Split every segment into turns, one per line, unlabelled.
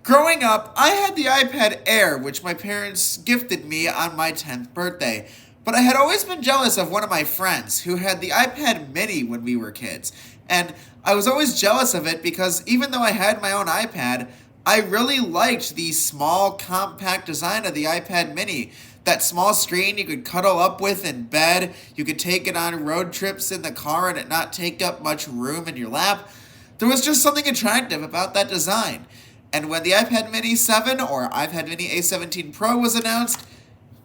Growing up, I had the iPad Air, which my parents gifted me on my 10th birthday. But I had always been jealous of one of my friends who had the iPad Mini when we were kids. And I was always jealous of it because even though I had my own iPad, I really liked the small, compact design of the iPad Mini. That small screen you could cuddle up with in bed, you could take it on road trips in the car and it not take up much room in your lap. There was just something attractive about that design. And when the iPad Mini 7 or iPad Mini A17 Pro was announced,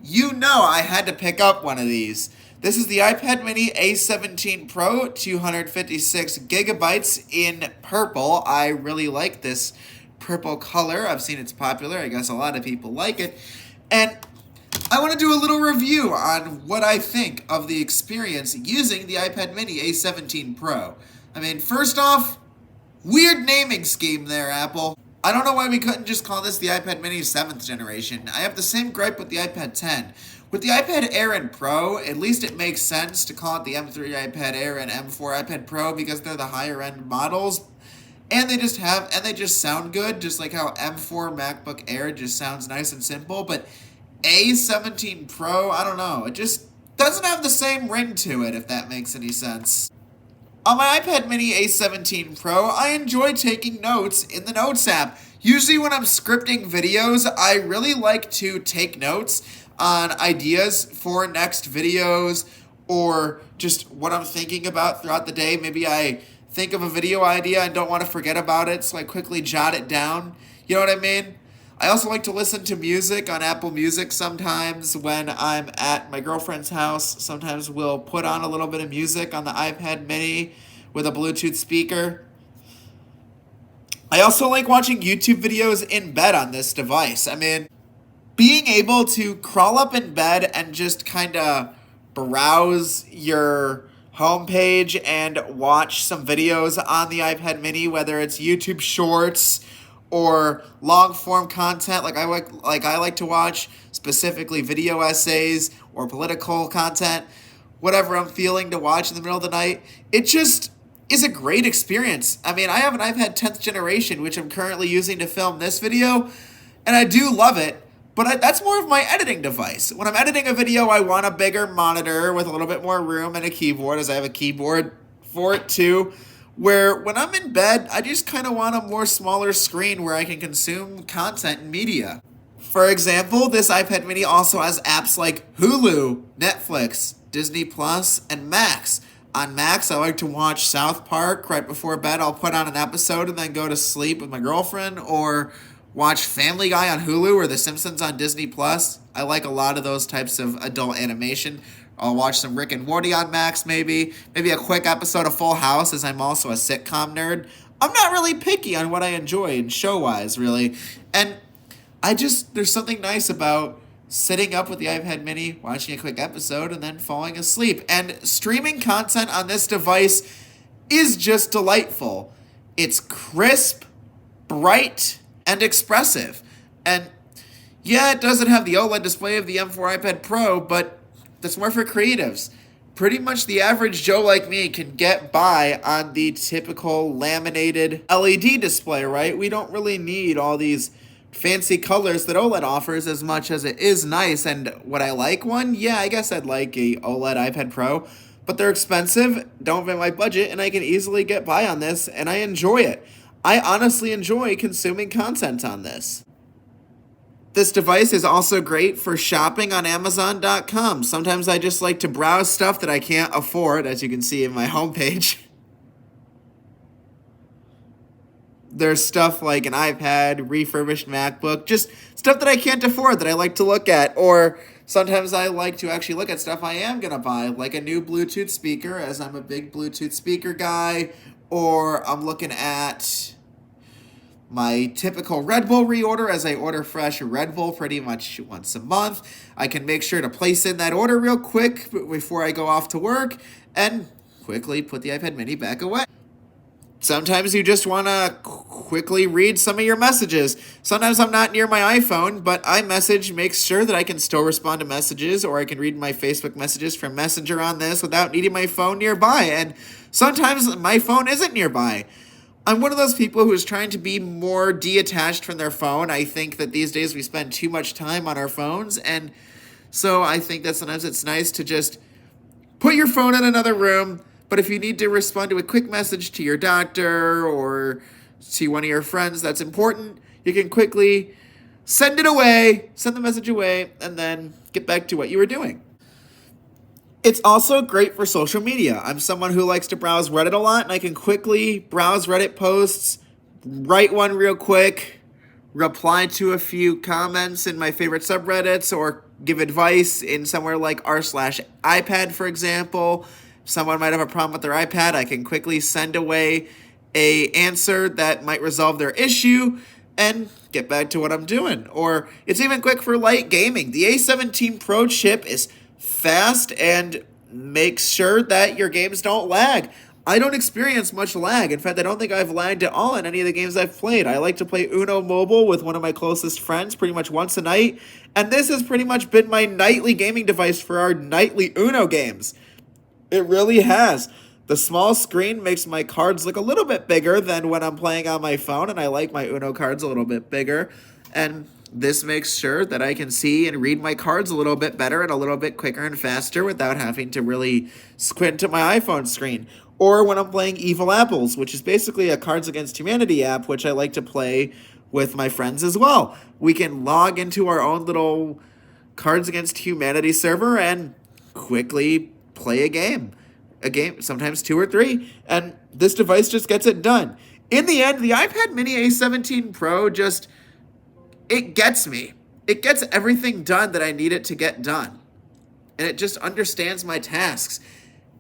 you know I had to pick up one of these. This is the iPad Mini A17 Pro, 256 gigabytes in purple. I really like this purple color. I've seen it's popular. I guess a lot of people like it. And I want to do a little review on what I think of the experience using the iPad Mini A17 Pro. I mean, first off, weird naming scheme there, Apple. I don't know why we couldn't just call this the iPad Mini 7th generation. I have the same gripe with the iPad 10. With the iPad Air and Pro, at least it makes sense to call it the M3 iPad Air and M4 iPad Pro because they're the higher end models. And they just sound good, just like how M4 MacBook Air just sounds nice and simple. But A17 Pro, I don't know, it just doesn't have the same ring to it, if that makes any sense. On my iPad Mini A17 Pro, I enjoy taking notes in the Notes app. Usually when I'm scripting videos, I really like to take notes on ideas for next videos or just what I'm thinking about throughout the day. Maybe I think of a video idea and don't want to forget about it, so I quickly jot it down. You know what I mean? I also like to listen to music on Apple Music sometimes when I'm at my girlfriend's house. Sometimes we'll put on a little bit of music on the iPad Mini with a Bluetooth speaker. I also like watching YouTube videos in bed on this device. I mean, being able to crawl up in bed and just kind of browse your homepage and watch some videos on the iPad Mini, whether it's YouTube Shorts or long form content like I like to watch, specifically video essays or political content, whatever I'm feeling to watch in the middle of the night. It just is a great experience. I mean, I have an iPad 10th generation, which I'm currently using to film this video, and I do love it, but that's more of my editing device. When I'm editing a video, I want a bigger monitor with a little bit more room and a keyboard, as I have a keyboard for it too. Where when I'm in bed, I just kind of want a more smaller screen where I can consume content and media. For example, this iPad Mini also has apps like Hulu, Netflix, Disney Plus, and Max. On Max, I like to watch South Park right before bed. I'll put on an episode and then go to sleep with my girlfriend, or watch Family Guy on Hulu or The Simpsons on Disney Plus. I like a lot of those types of adult animation. I'll watch some Rick and Morty on Max, maybe a quick episode of Full House, as I'm also a sitcom nerd. I'm not really picky on what I enjoy show-wise, really. And there's something nice about sitting up with the iPad Mini, watching a quick episode, and then falling asleep. And streaming content on this device is just delightful. It's crisp, bright, and expressive. And yeah, it doesn't have the OLED display of the M4 iPad Pro, but that's more for creatives. Pretty much the average Joe like me can get by on the typical laminated LED display, right? We don't really need all these fancy colors that OLED offers, as much as it is nice. And would I like one? Yeah, I guess I'd like a OLED iPad Pro, but they're expensive, don't fit my budget, and I can easily get by on this, and I enjoy it. I honestly enjoy consuming content on this. This device is also great for shopping on Amazon.com. Sometimes I just like to browse stuff that I can't afford, as you can see in my homepage. There's stuff like an iPad, refurbished MacBook, just stuff that I can't afford that I like to look at. Or sometimes I like to actually look at stuff I am going to buy, like a new Bluetooth speaker, as I'm a big Bluetooth speaker guy. Or I'm looking at my typical Red Bull reorder, as I order fresh Red Bull pretty much once a month. I can make sure to place in that order real quick before I go off to work and quickly put the iPad Mini back away. Sometimes you just want to quickly read some of your messages. Sometimes I'm not near my iPhone, but iMessage makes sure that I can still respond to messages, or I can read my Facebook messages from Messenger on this without needing my phone nearby. And sometimes my phone isn't nearby. I'm one of those people who's trying to be more detached from their phone. I think that these days we spend too much time on our phones, and so I think that sometimes it's nice to just put your phone in another room. But if you need to respond to a quick message to your doctor or to one of your friends that's important, you can quickly send it away, send the message away, and then get back to what you were doing. It's also great for social media. I'm someone who likes to browse Reddit a lot, and I can quickly browse Reddit posts, write one real quick, reply to a few comments in my favorite subreddits, or give advice in somewhere like r/iPad, for example. If someone might have a problem with their iPad, I can quickly send away a answer that might resolve their issue and get back to what I'm doing. Or it's even quick for light gaming. The A17 Pro chip is fast and makes sure that your games don't lag. I don't experience much lag. In fact, I don't think I've lagged at all in any of the games I've played. I like to play Uno Mobile with one of my closest friends pretty much once a night, and this has pretty much been my nightly gaming device for our nightly Uno games. It really has. The small screen makes my cards look a little bit bigger than when I'm playing on my phone, and I like my Uno cards a little bit bigger. And this makes sure that I can see and read my cards a little bit better and a little bit quicker and faster without having to really squint at my iPhone screen. Or when I'm playing Evil Apples, which is basically a Cards Against Humanity app, which I like to play with my friends as well. We can log into our own little Cards Against Humanity server and quickly play a game, sometimes two or three, and this device just gets it done. In the end, the iPad mini A17 Pro just, it gets me. It gets everything done that I need it to get done. And it just understands my tasks.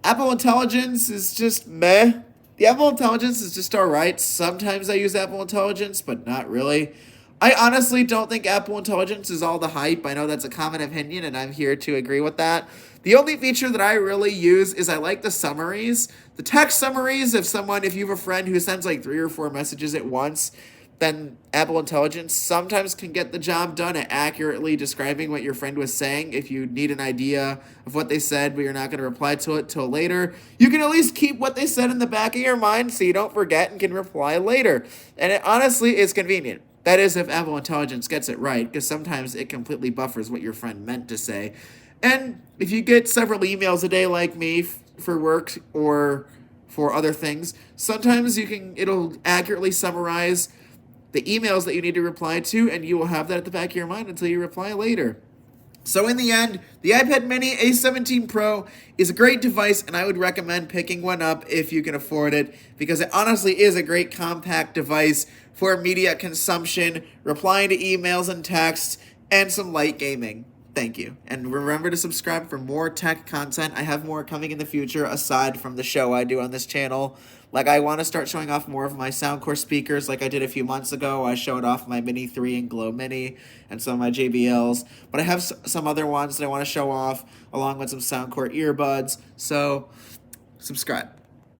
Apple Intelligence is just meh. The Apple Intelligence is just alright. Sometimes I use Apple Intelligence, but not really. I honestly don't think Apple Intelligence is all the hype. I know that's a common opinion, and I'm here to agree with that. The only feature that I really use is I like the summaries. The text summaries, if you have a friend who sends like 3 or 4 messages at once, then Apple Intelligence sometimes can get the job done at accurately describing what your friend was saying. If you need an idea of what they said, but you're not going to reply to it till later, you can at least keep what they said in the back of your mind so you don't forget and can reply later. And it honestly is convenient. That is, if Apple Intelligence gets it right, because sometimes it completely buffers what your friend meant to say. And if you get several emails a day like me for work or for other things, sometimes it'll accurately summarize the emails that you need to reply to, and you will have that at the back of your mind until you reply later. So in the end, the iPad mini A17 Pro is a great device, and I would recommend picking one up if you can afford it, because it honestly is a great compact device for media consumption, replying to emails and texts, and some light gaming. Thank you. And remember to subscribe for more tech content. I have more coming in the future aside from the show I do on this channel. Like, I want to start showing off more of my Soundcore speakers like I did a few months ago. I showed off my Mini 3 and Glow Mini and some of my JBLs. But I have some other ones that I want to show off along with some Soundcore earbuds. So, subscribe.